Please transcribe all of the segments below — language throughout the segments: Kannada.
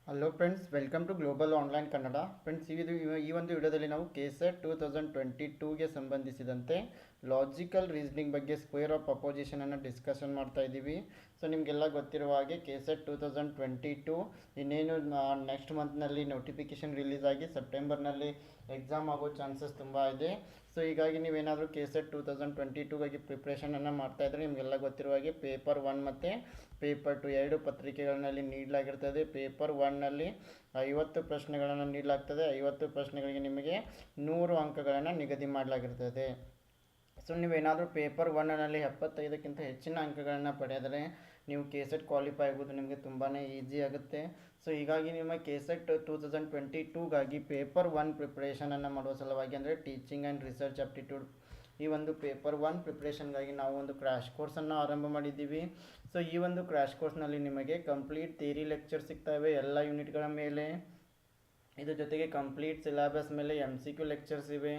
Hello friends, welcome to global online Kannada. Friends, ಈ ಒಂದು ವಿಡಿಯೋದಲ್ಲಿ ನಾವು ಕೆಸೆಟ್ 2022ಗೆ ಸಂಬಂಧಿಸಿದಂತೆ ಲಾಜಿಕಲ್ ರೀಸನಿಂಗ್ ಬಗ್ಗೆ ಸ್ಕ್ವೇರ್ ಆಫ್ ಅಪೋಸಿಷನನ್ನು ಡಿಸ್ಕಷನ್ ಮಾಡ್ತಾ ಇದ್ದೀವಿ. ಸೊ ನಿಮಗೆಲ್ಲ ಗೊತ್ತಿರುವ ಹಾಗೆ ಕೆಸೆಟ್ 2022 ಇನ್ನೇನು ನೆಕ್ಸ್ಟ್ ಮಂತ್ನಲ್ಲಿ ನೋಟಿಫಿಕೇಷನ್ ರಿಲೀಸ್ ಆಗಿ ಸೆಪ್ಟೆಂಬರ್ನಲ್ಲಿ ಎಕ್ಸಾಮ್ ಆಗೋ ಚಾನ್ಸಸ್ ತುಂಬ ಇದೆ. ಸೊ ಹೀಗಾಗಿ ನೀವೇನಾದರೂ ಕೆಸೆಟ್ 2022ಗಾಗಿ ಪ್ರಿಪ್ರೇಷನನ್ನು ಮಾಡ್ತಾಯಿದ್ರೆ ನಿಮಗೆಲ್ಲ ಗೊತ್ತಿರುವ ಹಾಗೆ ಪೇಪರ್ 1 ಮತ್ತು ಪೇಪರ್ 2 ಎರಡು ಪತ್ರಿಕೆಗಳಲ್ಲಿ ನೀಡಲಾಗಿರ್ತದೆ. ಪೇಪರ್ 1ನಲ್ಲಿ 50 ಪ್ರಶ್ನೆಗಳನ್ನು ನೀಡಲಾಗ್ತದೆ. 50 ಪ್ರಶ್ನೆಗಳಿಗೆ ನಿಮಗೆ 100 ಅಂಕಗಳನ್ನು ನಿಗದಿ ಮಾಡಲಾಗಿರ್ತದೆ. ಸೊ ನೀವೇನಾದರೂ ಪೇಪರ್ 1ನಲ್ಲಿ 75ಕ್ಕಿಂತ ಹೆಚ್ಚಿನ ಅಂಕಗಳನ್ನು ಪಡೆದರೆ ನೀವು ಕೆಸೆಟ್ ಕ್ವಾಲಿಫೈ ಆಗೋದು ನಿಮಗೆ ತುಂಬಾ ಈಸಿ ಆಗುತ್ತೆ. ಸೊ ಹೀಗಾಗಿ ನಿಮ್ಮ ಕೆಸೆಟ್ 2022ಗಾಗಿ ಪೇಪರ್ 1 ಪ್ರಿಪ್ರೇಷನನ್ನು ಮಾಡುವ ಸಲುವಾಗಿ ಅಂದರೆ ಟೀಚಿಂಗ್ ಆ್ಯಂಡ್ ರಿಸರ್ಚ್ ಆಪ್ಟಿಟ್ಯೂಡ್ ಈ ಒಂದು ಪೇಪರ್ 1 ಪ್ರಿಪ್ರೇಷನ್ಗಾಗಿ ನಾವು ಒಂದು ಕ್ರ್ಯಾಶ್ ಕೋರ್ಸನ್ನು ಆರಂಭ ಮಾಡಿದ್ದೀವಿ. ಸೊ ಈ ಒಂದು ಕ್ರ್ಯಾಶ್ ಕೋರ್ಸ್ನಲ್ಲಿ ನಿಮಗೆ ಕಂಪ್ಲೀಟ್ ಥಿಯರಿ ಲೆಕ್ಚರ್ ಸಿಗ್ತವೆ ಎಲ್ಲ ಯೂನಿಟ್ಗಳ ಮೇಲೆ. ಇದ್ರ ಜೊತೆಗೆ ಕಂಪ್ಲೀಟ್ ಸಿಲೆಬಸ್ ಮೇಲೆ MCQ ಲೆಕ್ಚರ್ಸ್ ಇವೆ.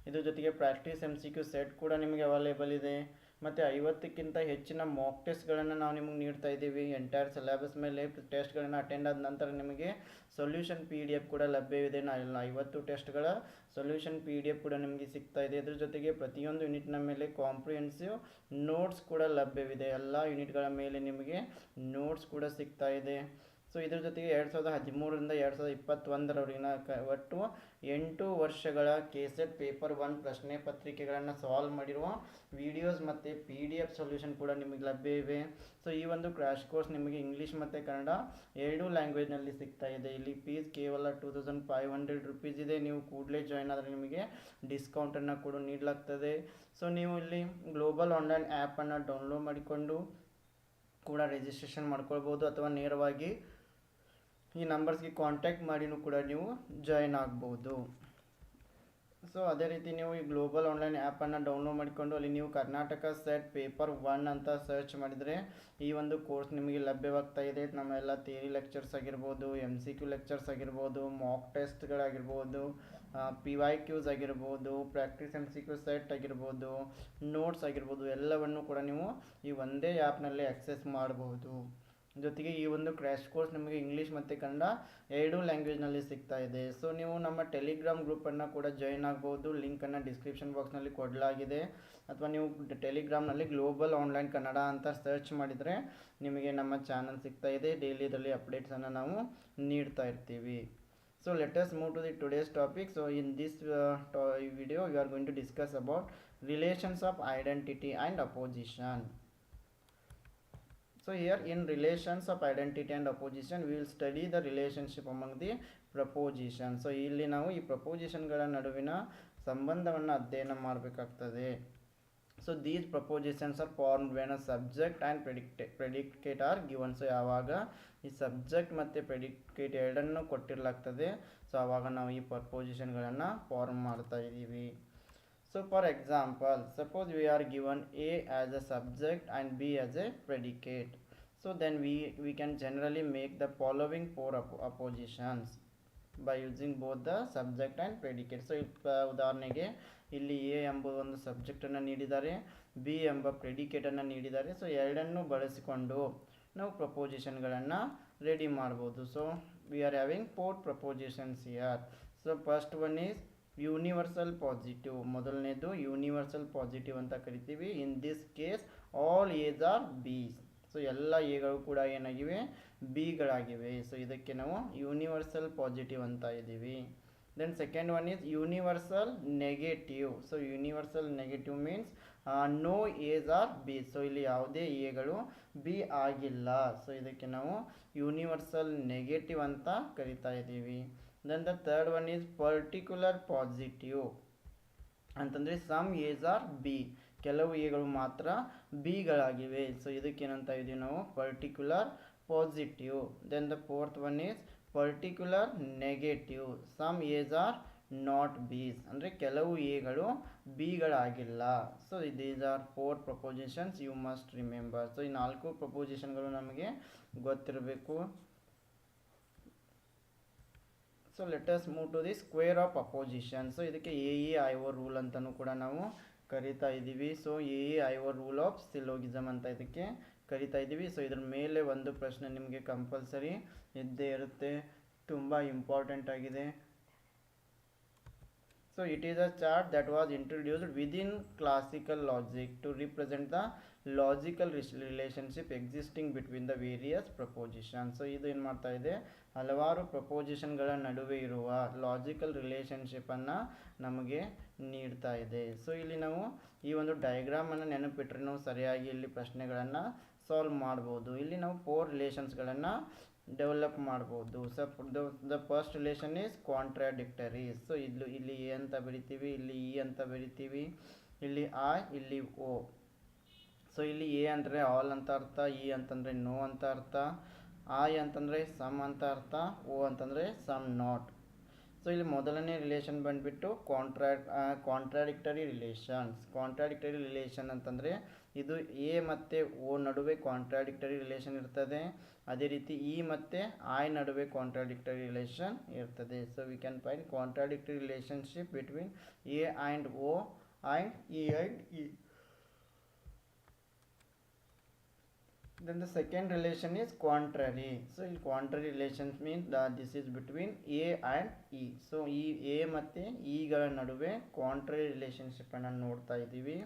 ಇದ್ರ ಜೊತೆಗೆ ಪ್ರಾಕ್ಟೀಸ್ MCQ ಸೆಟ್ ಕೂಡ ನಿಮಗೆ ಅವೈಲೇಬಲ್ ಇದೆ. ಮತ್ತು 50ಕ್ಕಿಂತ ಹೆಚ್ಚಿನ ಮಾಕ್ ಟೆಸ್ಟ್ಗಳನ್ನು ನಾವು ನಿಮಗೆ ನೀಡ್ತಾ ಇದ್ದೀವಿ. ಎಂಟೈರ್ ಸಿಲೆಬಸ್ ಮೇಲೆ ಟೆಸ್ಟ್ಗಳನ್ನು ಅಟೆಂಡ್ ಆದ ನಂತರ ನಿಮಗೆ ಸೊಲ್ಯೂಷನ್ PDF ಕೂಡ ಲಭ್ಯವಿದೆ. 50 ಟೆಸ್ಟ್ಗಳ ಸೊಲ್ಯೂಷನ್ PDF ಕೂಡ ನಿಮಗೆ ಸಿಗ್ತಾ ಇದೆ. ಇದ್ರ ಜೊತೆಗೆ ಪ್ರತಿಯೊಂದು ಯೂನಿಟ್ನ ಮೇಲೆ ಕಾಂಪ್ರಿಹೆನ್ಸಿವ್ ನೋಟ್ಸ್ ಕೂಡ ಲಭ್ಯವಿದೆ. ಎಲ್ಲ ಯೂನಿಟ್ಗಳ ಮೇಲೆ ನಿಮಗೆ ನೋಟ್ಸ್ ಕೂಡ ಸಿಗ್ತಾ ಇದೆ. ಸೊ ಇದ್ರ ಜೊತೆಗೆ 2013ರಿಂದ 2021ರವರೆಗಿನ ಒಟ್ಟು 8 ವರ್ಷಗಳ ಕೆಸೆಟ್ ಪೇಪರ್ 1 ಪ್ರಶ್ನೆ ಪತ್ರಿಕೆಗಳನ್ನು ಸಾಲ್ವ್ ಮಾಡಿರುವ ವಿಡಿಯೋಸ್ ಮತ್ತು PDF ಸೊಲ್ಯೂಷನ್ ಕೂಡ ನಿಮಗೆ ಲಭ್ಯ ಇವೆ. ಸೊ ಈ ಒಂದು ಕ್ರ್ಯಾಶ್ ಕೋರ್ಸ್ ನಿಮಗೆ ಇಂಗ್ಲೀಷ್ ಮತ್ತು ಕನ್ನಡ ಎರಡೂ ಲ್ಯಾಂಗ್ವೇಜ್ನಲ್ಲಿ ಸಿಗ್ತಾ ಇದೆ. ಇಲ್ಲಿ ಫೀಸ್ ಕೇವಲ 2500 ರುಪೀಸ್ ಇದೆ. ನೀವು ಕೂಡಲೇ ಜಾಯ್ನ್ ಆದರೆ ನಿಮಗೆ ಡಿಸ್ಕೌಂಟನ್ನು ಕೂಡ ನೀಡಲಾಗ್ತದೆ. ಸೊ ನೀವು ಇಲ್ಲಿ ಗ್ಲೋಬಲ್ ಆನ್ಲೈನ್ ಆ್ಯಪನ್ನು ಡೌನ್ಲೋಡ್ ಮಾಡಿಕೊಂಡು ಕೂಡ ರಿಜಿಸ್ಟ್ರೇಷನ್ ಮಾಡ್ಕೊಳ್ಬೋದು ಅಥವಾ ನೇರವಾಗಿ ಈ ನಂಬರ್ಸ್ಗೆ ಕಾಂಟ್ಯಾಕ್ಟ್ ಮಾಡಿನೂ ಕೂಡ ನೀವು ಜಾಯಿನ್ ಆಗ್ಬೋದು. ಸೊ ಅದೇ ರೀತಿ ನೀವು ಈ ಗ್ಲೋಬಲ್ ಆನ್ಲೈನ್ ಆ್ಯಪನ್ನು ಡೌನ್ಲೋಡ್ ಮಾಡಿಕೊಂಡು ಅಲ್ಲಿ ನೀವು ಕರ್ನಾಟಕ ಸೆಟ್ ಪೇಪರ್ 1 ಅಂತ ಸರ್ಚ್ ಮಾಡಿದರೆ ಈ ಒಂದು ಕೋರ್ಸ್ ನಿಮಗೆ ಲಭ್ಯವಾಗ್ತಾ ಇದೆ. ನಮ್ಮ ಎಲ್ಲ ಥಿಯರಿ ಲೆಕ್ಚರ್ಸ್ ಆಗಿರ್ಬೋದು, MCQ ಲೆಕ್ಚರ್ಸ್ ಆಗಿರ್ಬೋದು, ಮಾಕ್ ಟೆಸ್ಟ್ಗಳಾಗಿರ್ಬೋದು, PYQs ಆಗಿರ್ಬೋದು, ಪ್ರಾಕ್ಟೀಸ್ MCQ ಸೆಟ್ ಆಗಿರ್ಬೋದು, ನೋಟ್ಸ್ ಆಗಿರ್ಬೋದು, ಎಲ್ಲವನ್ನು ಕೂಡ ನೀವು ಈ ಒಂದೇ ಆ್ಯಪ್ನಲ್ಲಿ ಆಕ್ಸೆಸ್ ಮಾಡಬಹುದು. ಜೊತೆಗೆ ಈ ಒಂದು ಕ್ರ್ಯಾಶ್ ಕೋರ್ಸ್ ನಿಮಗೆ ಇಂಗ್ಲೀಷ್ ಮತ್ತು ಕನ್ನಡ ಎರಡೂ ಲ್ಯಾಂಗ್ವೇಜ್ನಲ್ಲಿ ಸಿಗ್ತಾ ಇದೆ. ಸೊ ನೀವು ನಮ್ಮ ಟೆಲಿಗ್ರಾಮ್ ಗ್ರೂಪನ್ನು ಕೂಡ ಜಾಯಿನ್ ಆಗ್ಬೋದು. ಲಿಂಕನ್ನು ಡಿಸ್ಕ್ರಿಪ್ಷನ್ ಬಾಕ್ಸ್ನಲ್ಲಿ ಕೊಡಲಾಗಿದೆ. ಅಥವಾ ನೀವು ಟೆಲಿಗ್ರಾಮ್ನಲ್ಲಿ ಗ್ಲೋಬಲ್ ಆನ್ಲೈನ್ ಕನ್ನಡ ಅಂತ ಸರ್ಚ್ ಮಾಡಿದರೆ ನಿಮಗೆ ನಮ್ಮ ಚಾನಲ್ ಸಿಗ್ತಾ ಇದೆ. ಡೈಲಿ ಇದರಲ್ಲಿ ಅಪ್ಡೇಟ್ಸನ್ನು ನಾವು ನೀಡ್ತಾ ಇರ್ತೀವಿ. So let us move to the today's topic. So in this video we are going to discuss about relations of identity and opposition. So here in relations of identity and opposition we will study the relationship among the propositions. So ಇಲ್ಲಿ ನಾವು ಈ ಪ್ರಪೋಸಿಷನ್ಗಳ ನಡುವಿನ ಸಂಬಂಧವನ್ನು ಅಧ್ಯಯನ ಮಾಡಬೇಕಾಗ್ತದೆ. So these prepositions R formed when a subject and predicate are given. So ಯಾವಾಗ ಈ ಸಬ್ಜೆಕ್ಟ್ ಮತ್ತು ಪ್ರೆಡಿಕೇಟ್ ಎರಡನ್ನೂ ಕೊಟ್ಟಿರಲಾಗ್ತದೆ, ಸೊ ಆವಾಗ ನಾವು ಈ ಪ್ರಪೋಸಿಷನ್ಗಳನ್ನು ಫಾರ್ಮ್ ಮಾಡ್ತಾ ಇದ್ದೀವಿ. So for example, suppose we are given A as a subject and B as a predicate. So then we can generally make the following four oppositions by using both the subject and predicate. So ಉದಾಹರಣೆಗೆ ಇಲ್ಲಿ A ಎಂಬ ಒಂದು ಸಬ್ಜೆಕ್ಟನ್ನು ನೀಡಿದ್ದಾರೆ, B ಎಂಬ ಪ್ರೆಡಿಕೇಟನ್ನು ನೀಡಿದ್ದಾರೆ. ಸೊ ಎರಡನ್ನೂ ಬಳಸಿಕೊಂಡು ನಾವು ಪ್ರಪೋಸಿಷನ್ಗಳನ್ನು ರೆಡಿ ಮಾಡ್ಬೋದು. So we are having 4 propositions here. So first one is universal positive. ಮೊದಲನೇದು ಯೂನಿವರ್ಸಲ್ ಪಾಸಿಟಿವ್ ಅಂತ ಕರಿತೀವಿ. In this case all A's are B's. So ಎಲ್ಲ ಎಗಳು ಕೂಡ ಏನಾಗಿವೆ, ಬಿಗಳಾಗಿವೆ. ಸೊ ಇದಕ್ಕೆ ನಾವು ಯೂನಿವರ್ಸಲ್ ಪಾಸಿಟಿವ್ ಅಂತ ಇದ್ದೀವಿ. Then second one is universal negative. So universal negative means no A's are B. So ಇಲ್ಲಿ ಯಾವುದೇ ಎಗಳು ಬಿ ಆಗಿಲ್ಲ. ಸೊ ಇದಕ್ಕೆ ನಾವು ಯೂನಿವರ್ಸಲ್ ನೆಗೆಟಿವ್ ಅಂತ ಕರಿತಾ ಇದ್ದೀವಿ. Then the third one is particular positive ಅಂತಂದರೆ ಸಮ್ ಏಸ್ ಆರ್ ಬಿ. ಕೆಲವು ಎಗಳು ಮಾತ್ರ ಬಿಗಳಾಗಿವೆ. ಸೊ ಇದಕ್ಕೇನಂತ ಇದ್ದೀವಿ ನಾವು particular positive. Then the fourth one is particular negative. Some A's are not B's ಅಂದರೆ ಕೆಲವು ಎಗಳು ಬಿಗಳಾಗಿಲ್ಲ. So these are 4 propositions you must remember. So ಈ 4 ಪ್ರಪೋಸಿಷನ್ಗಳು ನಮಗೆ ಗೊತ್ತಿರಬೇಕು. So let us move to the square of opposition. So ಇದಕ್ಕೆ AEIO ರೂಲ್ ಅಂತಲೂ ಕೂಡ ನಾವು ಕರಿತಾ ಇದ್ದೀವಿ. So A I O rule of syllogism ಅಂತ ಇದಕ್ಕೆ ಕರಿತಾ ಇದ್ದೀವಿ. ಸೊ ಇದ್ರ ಮೇಲೆ ಒಂದು ಪ್ರಶ್ನೆ ನಿಮಗೆ ಕಂಪಲ್ಸರಿ ಇದ್ದೇ ಇರುತ್ತೆ, ತುಂಬ ಇಂಪಾರ್ಟೆಂಟ್ ಆಗಿದೆ. So it is a chart that was introduced within classical logic to represent the logical relationship existing between the various propositions. So ಇದು ಏನು ಮಾಡ್ತಾ ಇದೆ, ಹಲವಾರು ಪ್ರಪೋಸಿಷನ್ಗಳ ನಡುವೆ ಇರುವ ಲಾಜಿಕಲ್ ರಿಲೇಷನ್ಶಿಪ್ಪನ್ನು ನಮಗೆ ನೀಡ್ತಾ ಇದೆ. ಸೊ ಇಲ್ಲಿ ನಾವು ಈ ಒಂದು ಡಯಾಗ್ರಾಮನ್ನು ನೆನಪಿಟ್ಟರೆ ನಾವು ಸರಿಯಾಗಿ ಇಲ್ಲಿ ಪ್ರಶ್ನೆಗಳನ್ನು ಸಾಲ್ವ್ ಮಾಡ್ಬೋದು. ಇಲ್ಲಿ ನಾವು 4 ರಿಲೇಷನ್ಸ್ಗಳನ್ನು ಡೆವಲಪ್ ಮಾಡ್ಬೋದು. So the first relation is contradictory. So ಇಲ್ಲಿ ಎ ಅಂತ ಬರಿತೀವಿ, ಇಲ್ಲಿ ಇ ಅಂತ ಬರಿತೀವಿ, ಇಲ್ಲಿ ಐ, ಇಲ್ಲಿ ಓ. ಸೊ ಇಲ್ಲಿ ಎ ಅಂದರೆ ಆಲ್ ಅಂತ ಅರ್ಥ, ಇ ಅಂತಂದರೆ ನೋ ಅಂತ ಅರ್ಥ, ಐ ಅಂತಂದರೆ ಸಮ್ ಅಂತ ಅರ್ಥ, ಓ ಅಂತಂದರೆ ಸಮ್ ನಾಟ್. ಸೊ ಇಲ್ಲಿ ಮೊದಲನೇ ರಿಲೇಷನ್ ಬಂದುಬಿಟ್ಟು ಕಾಂಟ್ರಾಡಿಕ್ಟರಿ ರಿಲೇಷನ್ಸ್. ಕಾಂಟ್ರಾಡಿಕ್ಟರಿ ರಿಲೇಷನ್ ಅಂತಂದರೆ ಇದು ಎ ಮತ್ತು ಓ ನಡುವೆ ಕಾಂಟ್ರಾಡಿಕ್ಟರಿ ರಿಲೇಷನ್ ಇರ್ತದೆ. ಅದೇ ರೀತಿ ಇ ಮತ್ತು ಐ ನಡುವೆ ಕಾಂಟ್ರಾಡಿಕ್ಟರಿ ರಿಲೇಷನ್ ಇರ್ತದೆ. So we can find contradictory relationship between A and O and E and E. Then the second relation is contrary. So in contrary relations means that this is between A and E. So ಈ A ಮತ್ತು E ಗಳ ನಡುವೆ contrary relationship ಅನ್ನು ನೋಡ್ತಾ ಇದ್ದೀವಿ.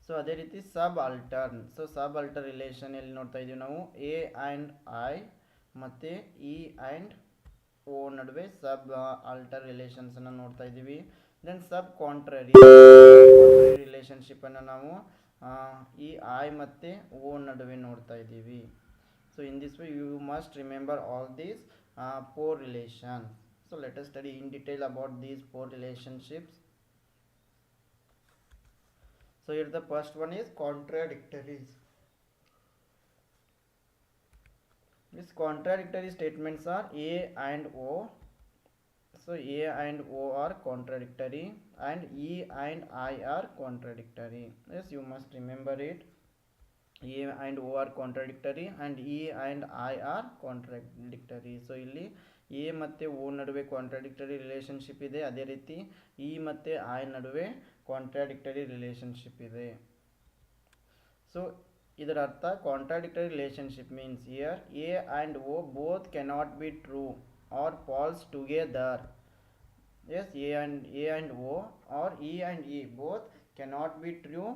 ಸೊ ಅದೇ ರೀತಿ ಸಬ್ ಆಲ್ಟರ್ನ್. ಸೊ ಸಬ್ ಆಲ್ಟರ್ ರಿಲೇಷನ್ ಎಲ್ಲಿ ನೋಡ್ತಾ ಇದ್ದೀವಿ ನಾವು, A ಆ್ಯಂಡ್ I ಮತ್ತು E ಆ್ಯಂಡ್ O ನಡುವೆ ಸಬ್ ಆಲ್ಟರ್ ರಿಲೇಷನ್ಸನ್ನು ನೋಡ್ತಾ ಇದ್ದೀವಿ. ದೆನ್ ಸಬ್ ಕಾಂಟ್ರರಿ ರಿಲೇಷನ್ಶಿಪ್ಪನ್ನು ನಾವು ಈ ಐ ಮತ್ತು ಓ ನಡುವೆ ನೋಡ್ತಾ ಇದ್ದೀವಿ. So in this way you must remember all these 4 relations. So let us study in detail about these 4 relationships. So here the first one is contradictories. These contradictory statements are A and O. So A and O are contradictory and E and I are contradictory. Yes, you must remember it. A and O are contradictory and E and I are contradictory. So ಇಲ್ಲಿ A ಮತ್ತು O ನಡುವೆ ಕಾಂಟ್ರಾಡಿಕ್ಟರಿ ರಿಲೇಷನ್ಶಿಪ್ ಇದೆ. ಅದೇ ರೀತಿ E ಮತ್ತು I ನಡುವೆ ಕಾಂಟ್ರಾಡಿಕ್ಟರಿ ರಿಲೇಷನ್ಶಿಪ್ ಇದೆ. ಸೊ ಇದರ ಅರ್ಥ contradictory relationship means here A and O both cannot be true or false together. Yes, A and O or E and E both cannot be true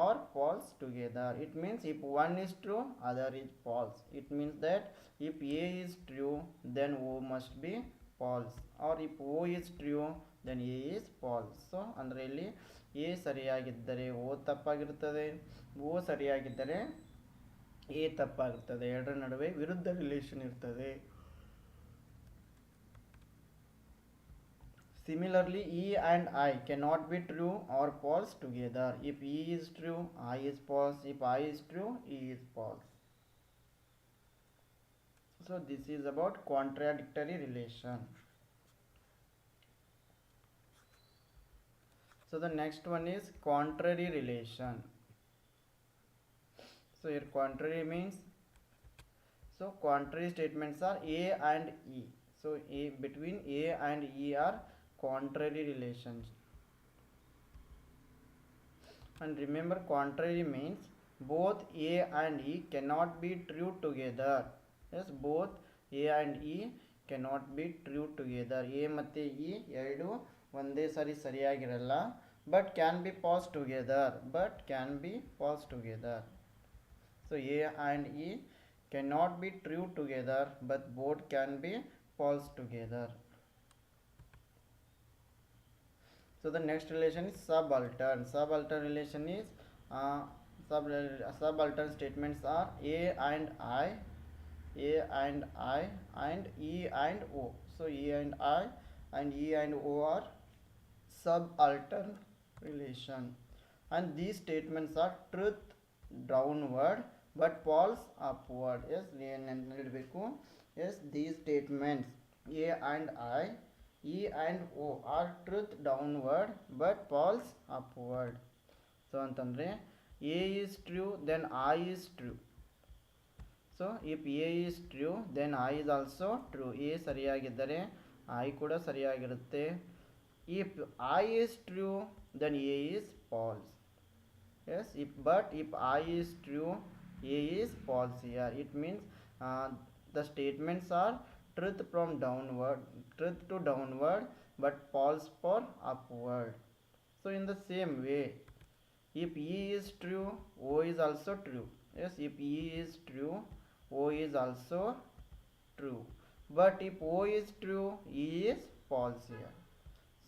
or false together. It means if one is true, other is false. It means that if A is true, then O must be false, or if O is true, then A is false. So ಅಂದರೆ ಇಲ್ಲಿ A ಸರಿಯಾಗಿದ್ದರೆ O ತಪ್ಪಾಗಿರುತ್ತದೆ, O ಸರಿಯಾಗಿದ್ದರೆ A ತಪ್ಪಾಗಿರುತ್ತದೆ. ಎರಡರ ನಡುವೆ ವಿರುದ್ಧ ರಿಲೇಷನ್ ಇರ್ತದೆ. Similarly, E and I cannot be true or false together. If E is true, I is false. If I is true, E is false. So this is about contradictory relation. So the next one is contrary relation. So here contrary means, so contrary statements are A and E. So between A and E are contrary relations. And remember, contrary means both A and E cannot be true together. Yes, both A and E cannot be true together. A ಮತ್ತು E ಎರಡು ಒಂದೇ ಸಾರಿ ಸರಿಯಾಗಿರಲ್ಲ, but can be false together. So A and E cannot be true together, but both can be false together. So the next relation is subaltern. Subaltern relation is subaltern statements are A and I and E and O. So E and I and E and O are subaltern relation, and these statements are truth downward but false upward. Yes, yes, these statements A and I, E and O are truth downward but false upward. So ಅಂತಂದರೆ A is true, then I is true. So if A is true, then I is also true. A ಸರಿಯಾಗಿದ್ದರೆ I ಕೂಡ ಸರಿಯಾಗಿರುತ್ತೆ. If I is true, then A is false. Yes, if I is true, A is false here. It means uh, the statements are truth from downward, truth to downward, but false for upward. So in the same way, if E is true, O is also true. Yes, if E is true, O is also true. But if O is true, E is false here.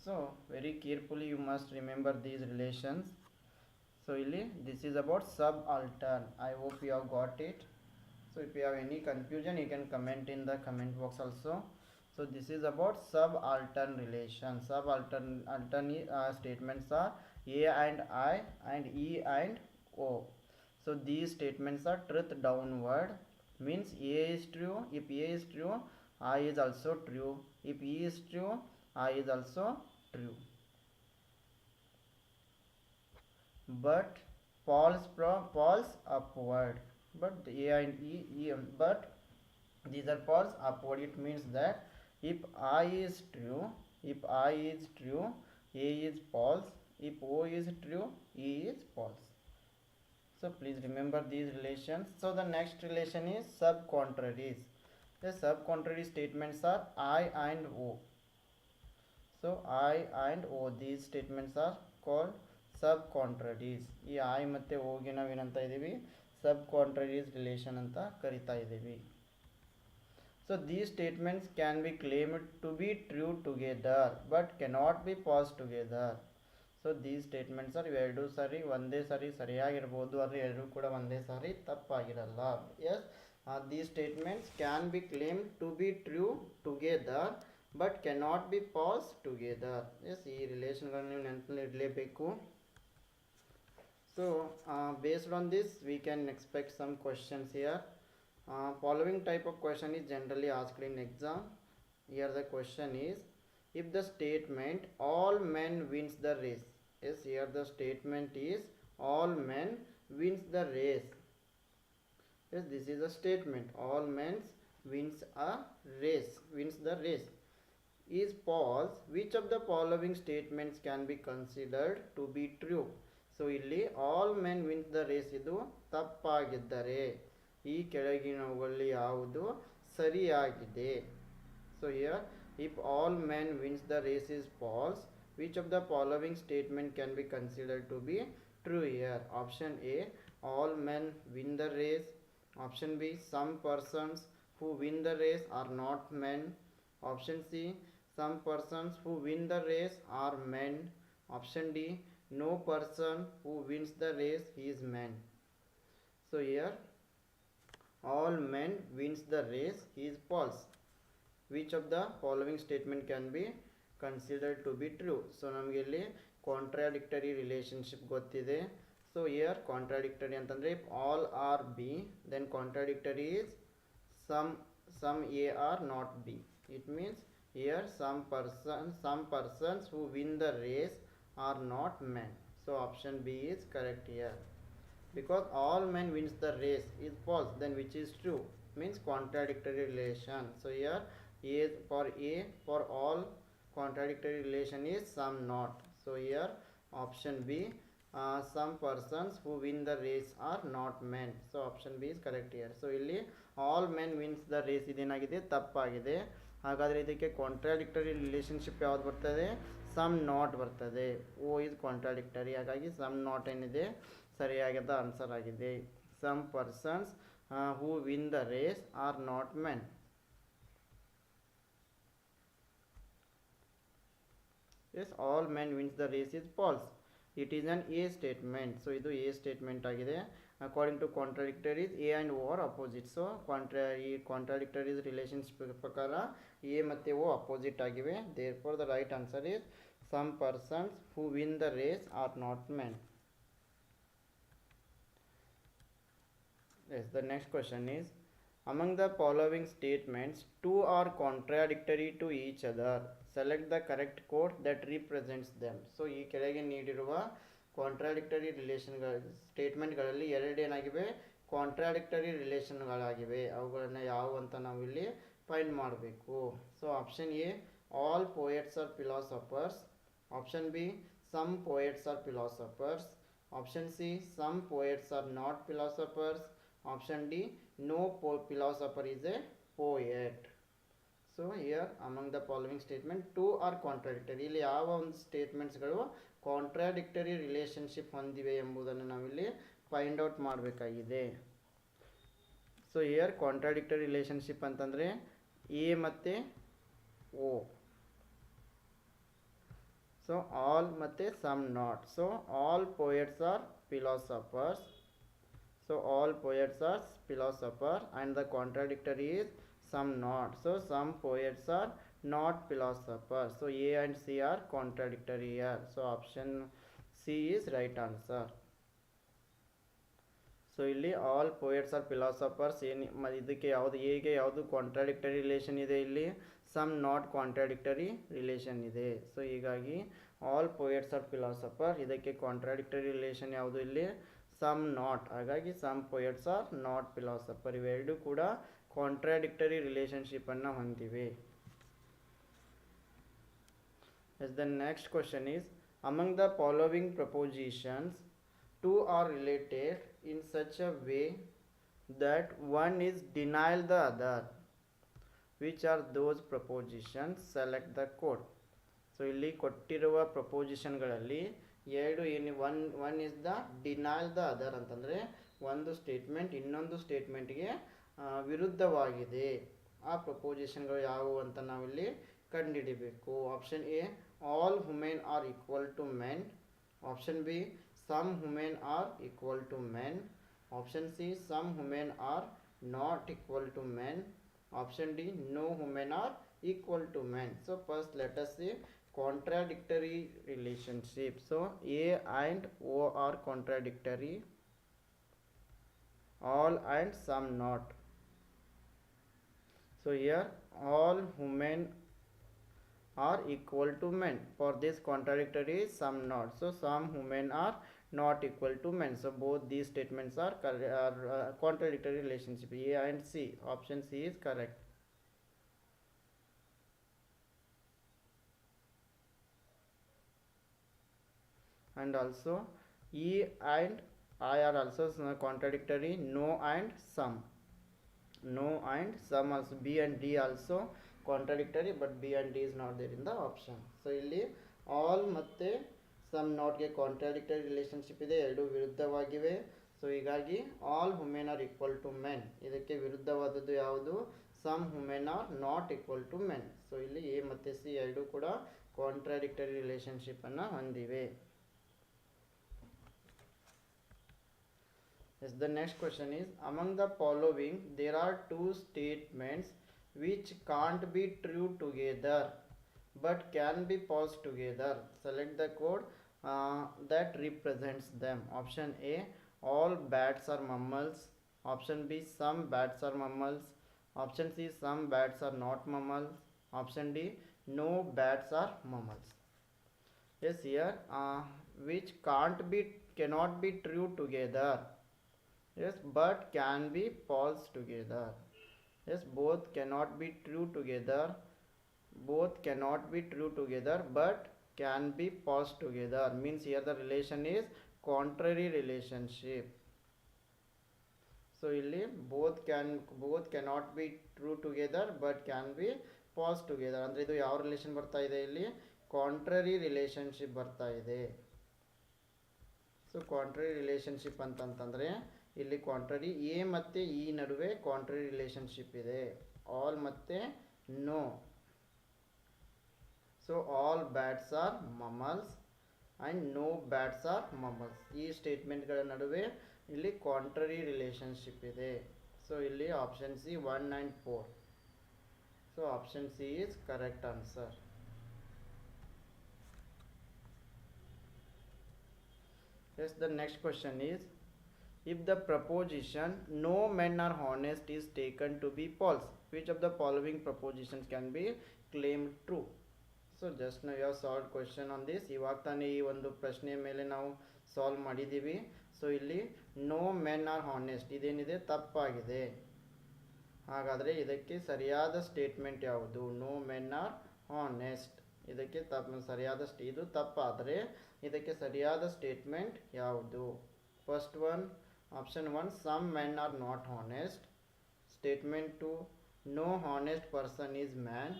So very carefully you must remember these relations. So ಇಲ್ಲಿ this is about subaltern. I hope you have got it. So if you have any confusion, you can comment in the comment box also. So this is about subaltern relation. Subaltern statements are A and I and E and O. So these statements are truth downward, means A is true. If A is true, I is also true. If E is true, I is also true. But false upward. But A and E, but these are false upward. It means that if I is true, A is false. If O is true, E is false. So please remember these relations. So the next relation is sub-contraries. The sub-contrary statements are I and O. So I and O, these statements are called sub-contraries. ಈ I ಮತ್ತೆ Oಗೆ ನಾವೇನಂತ ಇದ್ದೀವಿ, sub-contraries relation ಅಂತ ಕರಿತಾ ಇದ್ದೀವಿ. So these statements can be claimed to be true together but cannot be false together. So these statements are ಎರಡು ಸಾರಿ ಒಂದೇ ಸಾರಿ ಸರಿಯಾಗಿರ್ಬೋದು, ಆದರೆ ಎರಡು ಕೂಡ ಒಂದೇ ಸಾರಿ ತಪ್ಪಾಗಿರಲ್ಲ. Yes, these statements can be claimed to be true together but cannot be false together. Yes, ಈ ರಿಲೇಷನ್ಗಳನ್ನು ನೀವು ನೆನಪಲ್ಲಿ ಇಡಲೇಬೇಕು. So based on this we can expect some questions here. Following type of question is generally asked in exam. Here the question is, if the statement all men wins the race. Yes, here the statement is all men wins the race. Yes, this is a statement, all men wins the race is false. Which of the following statements can be considered to be true? So ಇಲ್ಲಿ all men wins the race ಇದು ತಪ್ಪಾಗಿದ್ದರೆ ಈ ಕೆಳಗಿನವುಗಳಲ್ಲಿ ಯಾವುದು ಸರಿಯಾಗಿದೆ? So here, if all men wins the race is false, which of the following statement can be considered to be true here? Option A, all men win the race. Option B, some persons who win the race are not men. Option C, some persons who win the race are men. Option D, no person who wins the race is man. So here, all men wins the race is false. Which of the following statement can be considered to be true? So ನಮಗೆ ಇಲ್ಲಿ contradictory relationship ಗೊತ್ತಿದೆ. So here contradictory ಅಂತಂದ್ರೆ if all are B, then contradictory is some A are not B. It means here some persons who win the race are not men. So option B is correct here. Because all men wins the race is false, then which is true? Means contradictory relation. So here for all contradictory relation is some not. So here option B, some persons who win the race are not men. So option B is correct here. So ಇಲ್ಲಿ all men wins the race ಇದೇನಾಗಿದೆ, ತಪ್ಪಾಗಿದೆ. ಹಾಗಾದರೆ ಇದಕ್ಕೆ ಕಾಂಟ್ರಾಡಿಕ್ಟರಿ ರಿಲೇಷನ್ಶಿಪ್ ಯಾವ್ದು ಬರ್ತದೆ? ಸಮ್ ನಾಟ್ ಬರ್ತದೆ. ಓ ಇಸ್ ಕಾಂಟ್ರಾಡಿಕ್ಟರಿ, ಹಾಗಾಗಿ ಸಮ್ ನಾಟ್ ಏನಿದೆ ಸರಿಯಾದ ಆನ್ಸರ್ ಆಗಿದೆ. Some persons who win the race are not men. Yes, all men wins the race is false. It is an A statement. So ಇದು A statement ಆಗಿದೆ. According to contradictories, A and O are opposite. So contradictories relationship ಪ್ರಕಾರ A ಮತ್ತು O opposite ಆಗಿವೆ. Therefore the right answer is some persons who win the race are not men. Yes, the next question is, among the following statements, two are contradictory to each other. Select the correct quote that represents them. So ಈ ಕೆಳಗೆ ನೀಡಿರುವ ಕಾಂಟ್ರಾಡಿಕ್ಟರಿ ಸ್ಟೇಟ್ಮೆಂಟ್ಗಳಲ್ಲಿ ಎರಡೇನಾಗಿವೆ, ಕಾಂಟ್ರಾಡಿಕ್ಟರಿ ರಿಲೇಷನ್ಗಳಾಗಿವೆ. ಅವುಗಳನ್ನು ಯಾವುವು ಅಂತ ನಾವು ಇಲ್ಲಿ ಫೈಂಡ್ ಮಾಡಬೇಕು. So option A, all poets are philosophers. Option B, some poets are philosophers. Option C, some poets are not philosophers. Option D, no philosopher is a poet. So here among the following statement two are contradictory, ಇಲ್ಲಿ ಯಾವ ಒಂದು ಸ್ಟೇಟ್ಮೆಂಟ್ಸ್ಗಳು ಕಾಂಟ್ರಾಡಿಕ್ಟರಿ ರಿಲೇಷನ್ಶಿಪ್ ಹೊಂದಿವೆ ಎಂಬುದನ್ನು ನಾವಿಲ್ಲಿ ಫೈಂಡ್ ಔಟ್ ಮಾಡಬೇಕಾಗಿದೆ. ಸೊ ಹಿಯರ್ ಕಾಂಟ್ರಾಡಿಕ್ಟರಿ ರಿಲೇಷನ್ಶಿಪ್ ಅಂತಂದರೆ ಎ ಮತ್ತು ಓ. ಸೊ ಆಲ್ ಮತ್ತು some not. So all poets are philosophers. So all poets are philosopher and the contradictory is some not. So some poets are not philosophers. So A and C are contradictory here. So option C is right answer. So ಇಲ್ಲಿ ಆಲ್ ಪೋಯಟ್ಸ್ ಆರ್ ಫಿಲಾಸಫರ್ಸ್ ಇದಕ್ಕೆ ಯಾವುದು ಎಗೆ ಯಾವುದು ಕಾಂಟ್ರಾಡಿಕ್ಟರಿ ರಿಲೇಷನ್ ಇದೆ, ಇಲ್ಲಿ ಸಮ್ ನಾಟ್ ಕಾಂಟ್ರಾಡಿಕ್ಟರಿ ರಿಲೇಷನ್ ಇದೆ. ಸೊ ಹೀಗಾಗಿ ಆಲ್ ಪೋಯಟ್ಸ್ ಆರ್ ಫಿಲಾಸಫರ್, ಇದಕ್ಕೆ ಕಾಂಟ್ರಾಡಿಕ್ಟರಿ ರಿಲೇಷನ್ ಯಾವುದು ಇಲ್ಲಿ ಸಮ್ ನಾಟ್. ಹಾಗಾಗಿ some poets are not philosopher, ಇವೆರಡೂ ಕೂಡ ಕಾಂಟ್ರಾಡಿಕ್ಟರಿ ರಿಲೇಷನ್ಶಿಪ್ಪನ್ನು ಹೊಂದಿವೆ. As the next question is, among the following propositions, two are related in such a way that one is denial the other. Which are those propositions? Select the code. So ಇಲ್ಲಿ ಕೊಟ್ಟಿರುವ ಪ್ರಪೋಸಿಷನ್ಗಳಲ್ಲಿ ಎರಡು ಏನು one is the denial the other ಅಂತಂದರೆ ಒಂದು ಸ್ಟೇಟ್ಮೆಂಟ್ ಇನ್ನೊಂದು ಸ್ಟೇಟ್ಮೆಂಟ್ಗೆ ವಿರುದ್ಧವಾಗಿದೆ. ಆ ಪ್ರಪೋಸಿಷನ್ಗಳು ಯಾವುವು ಅಂತ ನಾವಿಲ್ಲಿ ಕಂಡುಹಿಡಿಬೇಕು. Option A, all women are equal to men. Option B, some women are equal to men. Option C, some women are not equal to men. Option D, no women are equal to men. So first let us see contradictory relationship. So A and O are contradictory, all and some not. So here all women are equal to men. For this contradictory, some not. So some women are not equal to men. So both these statements are contradictory relationship. A and C. Option C is correct. And also E and I are also contradictory. No and some. No and some also. B and D also contradictory, but B and D is not there in the option. So ಇಲ್ಲಿ all ಮತ್ತೆ some not ಗೆ contradictory relationship ಇದೆ, ಎರಡು ವಿರುದ್ಧವಾಗಿವೆ. ಸೊ ಹೀಗಾಗಿ all women are equal to men, ಇದಕ್ಕೆ ವಿರುದ್ಧವಾದದ್ದು ಯಾವುದು? some women are not equal to men. So ಇಲ್ಲಿ A ಮತ್ತು C ಎರಡು ಕೂಡ contradictory relationship ಅನ್ನು ಹೊಂದಿವೆ. Yes, the next question is, among the following there are two statements which can't be true together but can be false together. Select the code that represents them. Option A, all bats are mammals. Option B, some bats are mammals. Option C, some bats are not mammals. Option D, no bats are mammals. Yes, here which cannot be true together. Yes, but can be false together. Yes, both cannot be true together. Both cannot be true together, but can be false together. Means here the relation is contrary relationship. So ಇಲ್ಲಿ both cannot be true together, but can be false together. ಅಂದರೆ ಇದು ಯಾವ ರಿಲೇಷನ್ ಬರ್ತಾ ಇದೆ? ಇಲ್ಲಿ ಕಾಂಟ್ರರಿ ರಿಲೇಷನ್ಶಿಪ್ ಬರ್ತಾ ಇದೆ. ಸೊ ಕಾಂಟ್ರರಿ ರಿಲೇಷನ್ಶಿಪ್ ಅಂತಂತಂದರೆ ಇಲ್ಲಿ ಕಾಂಟ್ರರಿ ಎ ಮತ್ತು ಇ ನಡುವೆ ಕಾಂಟ್ರರಿ ರಿಲೇಷನ್ಶಿಪ್ ಇದೆ. ಆಲ್ ಮತ್ತು no. So all bats are mammals and no bats are mammals. ಈ ಸ್ಟೇಟ್ಮೆಂಟ್ಗಳ ನಡುವೆ ಇಲ್ಲಿ ಕಾಂಟ್ರರಿ ರಿಲೇಷನ್ಶಿಪ್ ಇದೆ. ಸೊ ಇಲ್ಲಿ option C 1 and 4. So option C is correct answer. Yes, the next question is, if the proposition no men are honest is taken to be false, which of the following propositions can be claimed true? So just now you have solved question on this. ಇವಾಗ ತಾನೇ ಈ ಒಂದು ಪ್ರಶ್ನೆ ಮೇಲೆ ನಾವು ಸಾಲ್ವ್ ಮಾಡಿದ್ದೀವಿ. ಸೊ ಇಲ್ಲಿ ನೋ ಮೆನ್ ಆರ್ ಹಾನೆಸ್ಟ್ ಇದೇನಿದೆ ತಪ್ಪಾಗಿದೆ. ಹಾಗಾದರೆ ಇದಕ್ಕೆ ಸರಿಯಾದ ಸ್ಟೇಟ್ಮೆಂಟ್ ಯಾವುದು? No men are honest. ಇದಕ್ಕೆ ಸರಿಯಾದ ಇದು ತಪ್ಪಾದರೆ ಇದಕ್ಕೆ ಸರಿಯಾದ ಸ್ಟೇಟ್ಮೆಂಟ್ ಯಾವುದು? First one, option 1, some men are not honest. Statement 2, no honest person is man.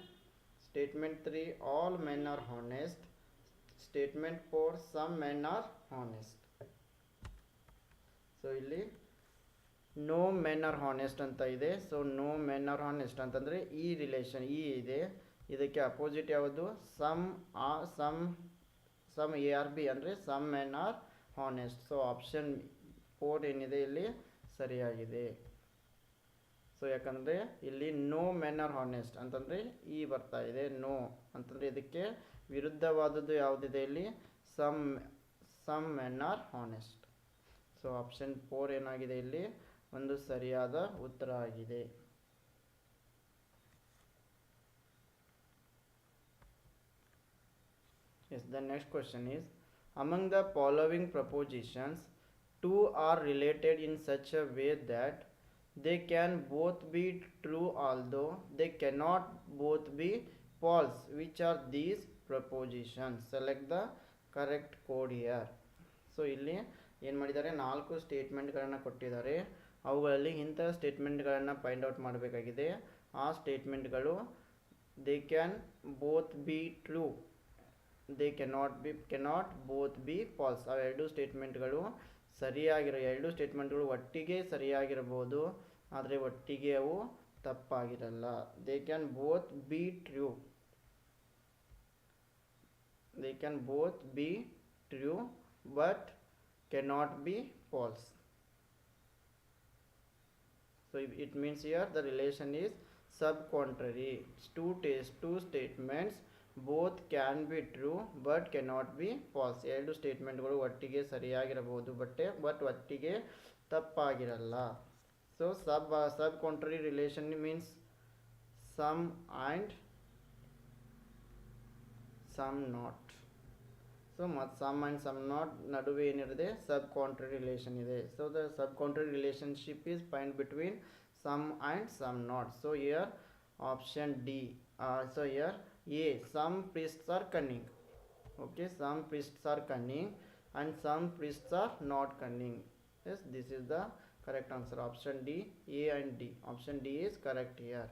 Statement 3, all men are honest. Statement 4, some men are honest. So ಇಲ್ಲಿ ನೋ ಮೆನ್ ಆರ್ ಹಾನೆಸ್ಟ್ ಅಂತ ಇದೆ. So no men are honest ಅಂತಂದರೆ ಈ ರಿಲೇಷನ್ ಈ ಇದೆ, ಇದಕ್ಕೆ ಅಪೋಸಿಟ್ ಯಾವುದು? ಸಮ್ ಎ ಆರ್ ಬಿ ಅಂದರೆ some men are honest. So option 4 ಏನಿದೆ ಇಲ್ಲಿ ಸರಿಯಾಗಿದೆ. ಸೊ ಯಾಕಂದರೆ ಇಲ್ಲಿ ನೋ ಮೆನ್ ಆರ್ ಹಾನೆಸ್ಟ್ ಅಂತಂದರೆ ಈ ಬರ್ತಾ ಇದೆ, ನೋ ಅಂತಂದರೆ ಇದಕ್ಕೆ ವಿರುದ್ಧವಾದದ್ದು ಯಾವುದಿದೆ ಇಲ್ಲಿ? Some men are honest. So option 4 ಏನಾಗಿದೆ ಇಲ್ಲಿ ಒಂದು ಸರಿಯಾದ ಉತ್ತರ ಆಗಿದೆ. Yes, the next question is, among the following propositions, two are related in such a way that they can both be true although they cannot both be false. Which are these propositions? Select the correct code here. So ಇಲ್ಲಿ ಏನು ಮಾಡಿದ್ದಾರೆ, 4 ಸ್ಟೇಟ್ಮೆಂಟ್ಗಳನ್ನು ಕೊಟ್ಟಿದ್ದಾರೆ. ಅವುಗಳಲ್ಲಿ ಇಂಥ ಸ್ಟೇಟ್ಮೆಂಟ್ಗಳನ್ನು ಫೈಂಡ್ ಔಟ್ ಮಾಡಬೇಕಾಗಿದೆ. ಆ ಸ್ಟೇಟ್ಮೆಂಟ್ಗಳು they can both be true, they cannot both be false. ಆ ಎರಡು ಸ್ಟೇಟ್ಮೆಂಟ್ಗಳು ಎರಡು ಸ್ಟೇಟ್ಮೆಂಟ್ಗಳು ಒಟ್ಟಿಗೆ ಸರಿಯಾಗಿರಬಹುದು, ಆದರೆ ಒಟ್ಟಿಗೆ ಅವು ತಪ್ಪಾಗಿರಲ್ಲ. They can both be true, they can both be true but cannot be false. So it means here the relation is sub-contrary. Two statements both can be true but cannot be false. ಎರಡು ಸ್ಟೇಟ್ಮೆಂಟ್ಗಳು ಒಟ್ಟಿಗೆ ಸರಿಯಾಗಿರಬಹುದು ಬಟ್ ಒಟ್ಟಿಗೆ ತಪ್ಪಾಗಿರಲ್ಲ. So sub contrary relation means some and some not. So ಮತ್ತು ಸಮ್ ಆ್ಯಂಡ್ ಸಮ್ ನಾಟ್ ನಡುವೆ ಏನಿದೆ? ಸಬ್ ಕಾಂಟ್ರರಿ ರಿಲೇಷನ್ ಇದೆ. So the sub contrary relationship is find between some and some not. So here option D. So here A, some priests are cunning. Okay, some priests are cunning and some priests are not cunning. Yes, this is the correct answer. Option D, A and D. Option D is correct here.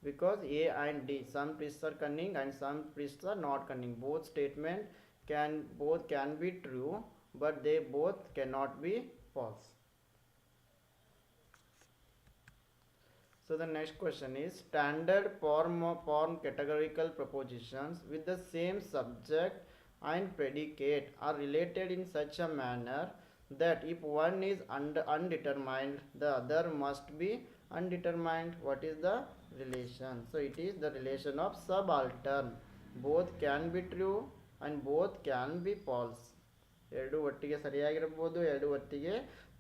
Because A and D, some priests are cunning and some priests are not cunning. Both statement can be true but they both cannot be false. So the next question is, standard form categorical propositions with the same subject and predicate are related in such a manner that if one is undetermined the other must be undetermined. What is the relation? So it is the relation of subaltern. Both can be true and both can be false. ಎರಡು ಒಟ್ಟಿಗೆ ಸರಿಯಾಗಿರಬಹುದು, ಎರಡು ಒಟ್ಟಿಗೆ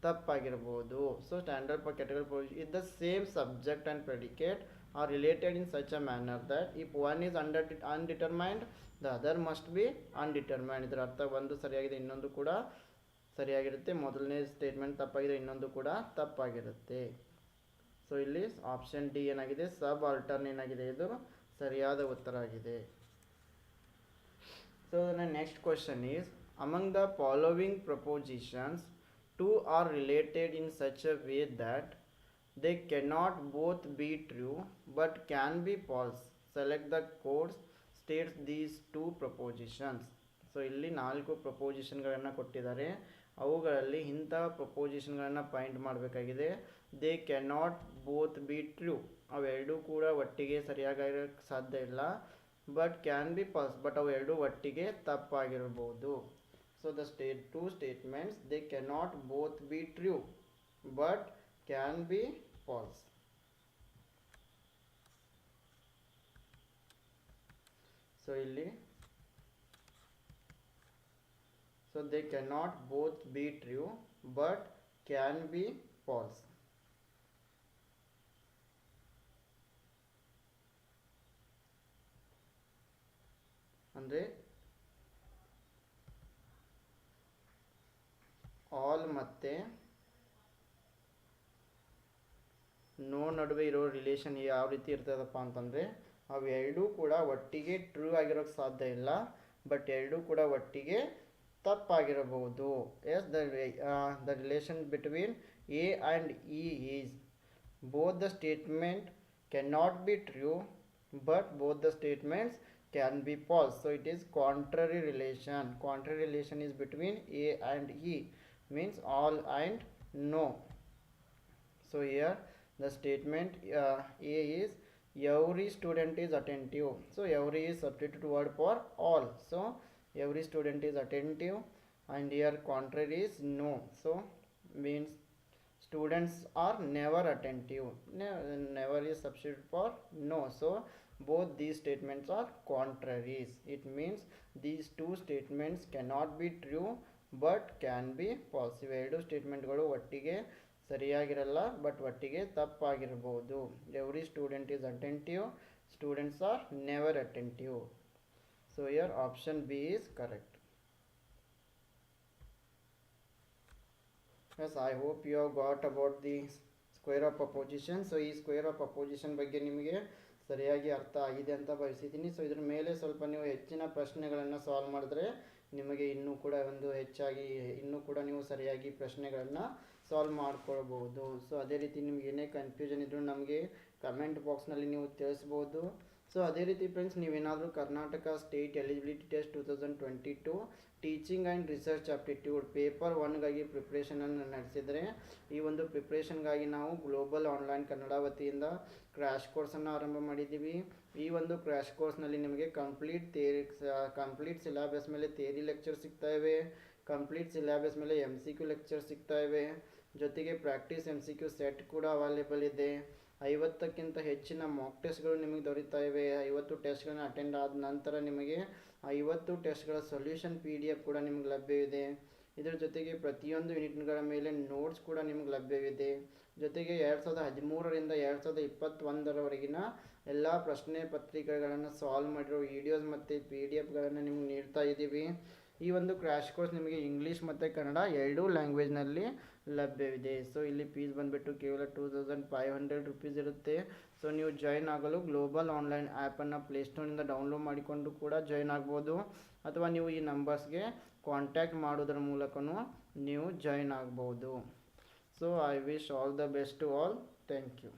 ತಪ್ಪಾಗಿರಬಹುದು. So standard for category is the same subject and predicate are related in such a manner that if one is undetermined the other must be undetermined. ಇದರ ಅರ್ಥ ಒಂದು ಸರಿಯಾಗಿದೆ, ಇನ್ನೊಂದು ಕೂಡ ಸರಿಯಾಗಿರುತ್ತೆ. ಮೊದಲನೇ ಸ್ಟೇಟ್ಮೆಂಟ್ ತಪ್ಪಾಗಿದೆ, ಇನ್ನೊಂದು ಕೂಡ ತಪ್ಪಾಗಿರುತ್ತೆ. ಸೊ ಇಲ್ಲಿ ಆಪ್ಷನ್ ಡಿ ಏನಾಗಿದೆ? ಸಬ್ ಆಲ್ಟರ್ನ್ ಏನಾಗಿದೆ? ಇದು ಸರಿಯಾದ ಉತ್ತರ ಆಗಿದೆ. So the next question is, among the following propositions, two are related in such a way that they cannot both be true but can be false. Select the codes states these two propositions. So ಇಲ್ಲಿ 4 ಪ್ರಪೋಸಿಷನ್ಗಳನ್ನು ಕೊಟ್ಟಿದ್ದಾರೆ. ಅವುಗಳಲ್ಲಿ ಇಂಥ ಪ್ರಪೋಸಿಷನ್ಗಳನ್ನು ಫೈಂಡ್ ಮಾಡಬೇಕಾಗಿದೆ. They cannot both be true, ಅವೆರಡೂ ಕೂಡ ಒಟ್ಟಿಗೆ ಸರಿಯಾಗಿರೋಕ್ಕೆ ಸಾಧ್ಯ ಇಲ್ಲ. But can be false, but ಅವು ಎರಡು ಒಟ್ಟಿಗೆ ತಪ್ಪಾಗಿರಬಹುದು. So the two statements they cannot both be true but can be false. So ಇಲ್ಲಿ so they cannot both be true but can be false. ಅಂದರೆ ಆಲ್ ಮತ್ತು ನೋ ನಡುವೆ ಇರೋ ರಿಲೇಷನ್ ಯಾವ ರೀತಿ ಇರ್ತದಪ್ಪ ಅಂತಂದರೆ, ಅವು ಎರಡೂ ಕೂಡ ಒಟ್ಟಿಗೆ ಟ್ರೂ ಆಗಿರೋಕ್ಕೆ ಸಾಧ್ಯ ಇಲ್ಲ, ಬಟ್ ಎರಡೂ ಕೂಡ ಒಟ್ಟಿಗೆ ತಪ್ಪಾಗಿರಬಹುದು. As the relation between A and E is both the statement cannot be true but both the statements can be false, so it is contrary relation. Contrary relation is between a and e, means all and no. So here the statement a is every student is attentive, so every is substitute word for all, so every student is attentive, and here contrary is no, so means students are never attentive. Never is substitute for no, so both these statements are contraries. It means these two statements cannot be true but can be false. ಇವೆರಡು ಸ್ಟೇಟ್ಮೆಂಟ್ಗಳು ಒಟ್ಟಿಗೆ ಸರಿಯಾಗಿರಲ್ಲ ಬಟ್ ಒಟ್ಟಿಗೆ ತಪ್ಪಾಗಿರಬಹುದು. Every student is attentive, students are never attentive. So here option B is correct. Yes, I hope you have got about the square of opposition. So ಈ ಸ್ಕ್ವೇರ್ ಆಫ್ ಅಪೋಸಿಷನ್ ಬಗ್ಗೆ ನಿಮಗೆ ಸರಿಯಾಗಿ ಅರ್ಥ ಆಗಿದೆ ಅಂತ ಭಾವಿಸಿದ್ದೀನಿ. ಸೊ ಇದ್ರ ಮೇಲೆ ಸ್ವಲ್ಪ ನೀವು ಹೆಚ್ಚಿನ ಪ್ರಶ್ನೆಗಳನ್ನು ಸಾಲ್ವ್ ಮಾಡಿದ್ರೆ ನಿಮಗೆ ಇನ್ನೂ ಕೂಡ ಒಂದು ಹೆಚ್ಚಾಗಿ ಇನ್ನೂ ಕೂಡ ನೀವು ಸರಿಯಾಗಿ ಪ್ರಶ್ನೆಗಳನ್ನು ಸಾಲ್ವ್ ಮಾಡ್ಕೊಳ್ಬೋದು. ಸೊ ಅದೇ ರೀತಿ ನಿಮ್ಗೆ ಏನೇ ಕನ್ಫ್ಯೂಷನ್ ಇದ್ದರೂ ನಮಗೆ ಕಮೆಂಟ್ ಬಾಕ್ಸ್ನಲ್ಲಿ ನೀವು ತಿಳಿಸ್ಬೋದು. ಸೊ ಅದೇ ರೀತಿ ಫ್ರೆಂಡ್ಸ್, ನೀವೇನಾದರೂ Karnataka state eligibility test 2022 teaching and research aptitude paper 1ಗಾಗಿ ಪ್ರಿಪ್ರೇಷನನ್ನು ನಡೆಸಿದರೆ, ಈ ಒಂದು ಪ್ರಿಪ್ರೇಷನ್ಗಾಗಿ ನಾವು ಗ್ಲೋಬಲ್ ಆನ್ಲೈನ್ ಕನ್ನಡ ವತಿಯಿಂದ ಕ್ರ್ಯಾಶ್ ಕೋರ್ಸನ್ನು ಆರಂಭ ಮಾಡಿದ್ದೀವಿ. ಈ ಒಂದು ಕ್ರ್ಯಾಶ್ ಕೋರ್ಸ್ನಲ್ಲಿ ನಿಮಗೆ ಕಂಪ್ಲೀಟ್ ಸಿಲೆಬಸ್ ಮೇಲೆ ಥಿಯರಿ ಲೆಕ್ಚರ್ ಸಿಗ್ತಾ ಇವೆ, ಕಂಪ್ಲೀಟ್ ಸಿಲೆಬಸ್ ಮೇಲೆ MCQ ಲೆಕ್ಚರ್ ಸಿಗ್ತಾ ಇವೆ, ಜೊತೆಗೆ ಪ್ರಾಕ್ಟೀಸ್ MCQ ಸೆಟ್ ಕೂಡ ಅವೈಲೇಬಲ್ ಇದೆ. 50ಕ್ಕಿಂತ ಹೆಚ್ಚಿನ ಮಾಕ್ ಟೆಸ್ಟ್ಗಳು ನಿಮಗೆ ದೊರೀತಾ ಇವೆ. 50 ಟೆಸ್ಟ್ಗಳನ್ನ ಅಟೆಂಡ್ ಆದ ನಂತರ ನಿಮಗೆ 50 ಟೆಸ್ಟ್ಗಳ ಸೊಲ್ಯೂಷನ್ PDF ಕೂಡ ನಿಮಗೆ ಲಭ್ಯವಿದೆ. ಇದರ ಜೊತೆಗೆ ಪ್ರತಿಯೊಂದು ಯೂನಿಟ್ಗಳ ಮೇಲೆ ನೋಟ್ಸ್ ಕೂಡ ನಿಮಗೆ ಲಭ್ಯವಿದೆ. ಜೊತೆಗೆ 2013ರಿಂದ 2021ರವರೆಗಿನ ಎಲ್ಲ ಪ್ರಶ್ನೆ ಪತ್ರಿಕೆಗಳನ್ನು ಸಾಲ್ವ್ ಮಾಡಿರೋ ವಿಡಿಯೋಸ್ ಮತ್ತು PDFಗಳನ್ನು ನಿಮಗೆ ನೀಡ್ತಾ ಇದ್ದೀವಿ. ಈ ಒಂದು ಕ್ರ್ಯಾಶ್ ಕೋರ್ಸ್ ನಿಮಗೆ ಇಂಗ್ಲೀಷ್ ಮತ್ತು ಕನ್ನಡ ಎರಡೂ ಲ್ಯಾಂಗ್ವೇಜ್ನಲ್ಲಿ ಲಭ್ಯವಿದೆ. ಸೊ ಇಲ್ಲಿ ಫೀಸ್ ಬಂದುಬಿಟ್ಟು ಕೇವಲ 2500 ರುಪೀಸ್ ಇರುತ್ತೆ. ಸೊ ನೀವು ಜಾಯ್ನ್ ಆಗಲು ಗ್ಲೋಬಲ್ ಆನ್ಲೈನ್ ಆ್ಯಪನ್ನು ಪ್ಲೇಸ್ಟೋರಿಂದ ಡೌನ್ಲೋಡ್ ಮಾಡಿಕೊಂಡು ಕೂಡ ಜಾಯ್ನ್ ಆಗ್ಬೋದು, ಅಥವಾ ನೀವು ಈ ನಂಬರ್ಸ್ಗೆ ಕಾಂಟ್ಯಾಕ್ಟ್ ಮಾಡೋದ್ರ ಮೂಲಕನೂ ನೀವು ಜಾಯ್ನ್ ಆಗ್ಬೋದು. So I wish all the best to all. Thank you.